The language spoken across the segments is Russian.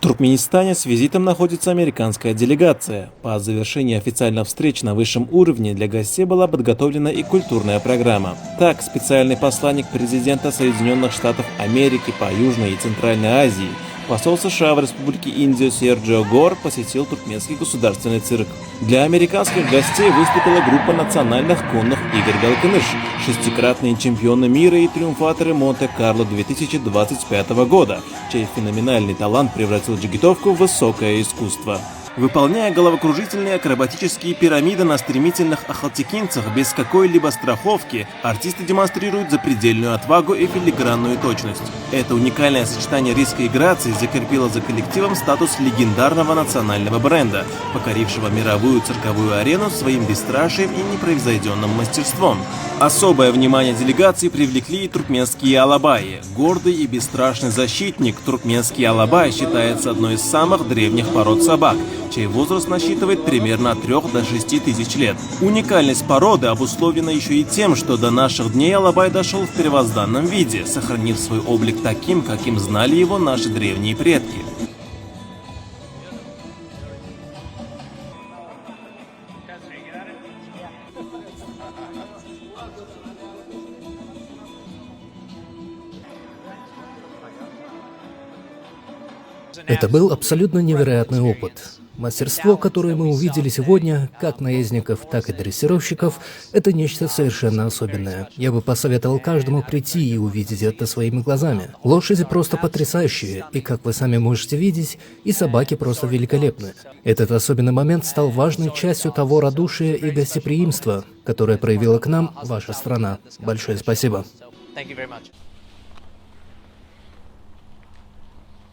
Туркменистане с визитом находится американская делегация. По завершении официальных встреч на высшем уровне для гостей была подготовлена и культурная программа. Так, специальный посланник президента Соединенных Штатов Америки по Южной и Центральной Азии, посол США в Республике Индия Серджио Гор посетил Туркменский государственный цирк. Для американских гостей выступила группа национальных конных игр «Галкыныш», шестикратные чемпионы мира и триумфаторы Монте-Карло 2025 года, чей феноменальный талант превратил джигитовку в высокое искусство. Выполняя головокружительные акробатические пирамиды на стремительных ахалтекинцах без какой-либо страховки, артисты демонстрируют запредельную отвагу и филигранную точность. Это уникальное сочетание риска и грации закрепило за коллективом статус легендарного национального бренда, покорившего мировую цирковую арену своим бесстрашием и непревзойденным мастерством. Особое внимание делегации привлекли и туркменские алабаи. Гордый и бесстрашный защитник, туркменский алабай считается одной из самых древних пород собак, чей возраст насчитывает примерно от 3 до 6 тысяч лет. Уникальность породы обусловлена еще и тем, что до наших дней алабай дошел в первозданном виде, сохранив свой облик таким, каким знали его наши древние предки. Это был абсолютно невероятный опыт. Мастерство, которое мы увидели сегодня, как наездников, так и дрессировщиков, это нечто совершенно особенное. Я бы посоветовал каждому прийти и увидеть это своими глазами. Лошади просто потрясающие, и, как вы сами можете видеть, и собаки просто великолепны. Этот особенный момент стал важной частью того радушия и гостеприимства, которое проявила к нам ваша страна. Большое спасибо.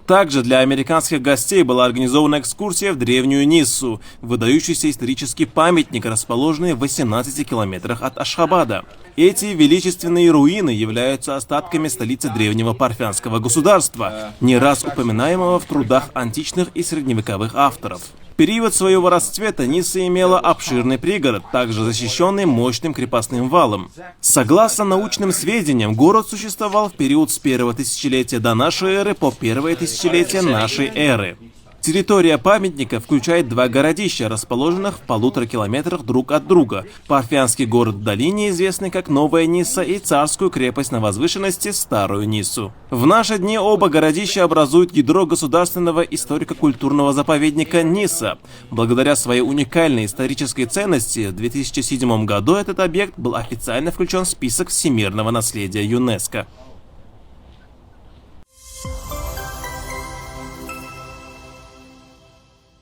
Также для американских гостей была организована экскурсия в древнюю Ниссу, выдающийся исторический памятник, расположенный в 18 километрах от Ашхабада. Эти величественные руины являются остатками столицы древнего парфянского государства, не раз упоминаемого в трудах античных и средневековых авторов. В период своего расцвета Нисса имела обширный пригород, также защищенный мощным крепостным валом. Согласно научным сведениям, город существовал в период с 1-го тысячелетия до нашей эры по 1-е тысячелетие нашей эры. Территория памятника включает 2 городища, расположенных в 1,5 километрах друг от друга. Парфянский город в долине, известный как Новая Нисса, и царскую крепость на возвышенности Старую Ниссу. В наши дни оба городища образуют ядро государственного историко-культурного заповедника Нисса. Благодаря своей уникальной исторической ценности, в 2007 году этот объект был официально включен в список всемирного наследия ЮНЕСКО.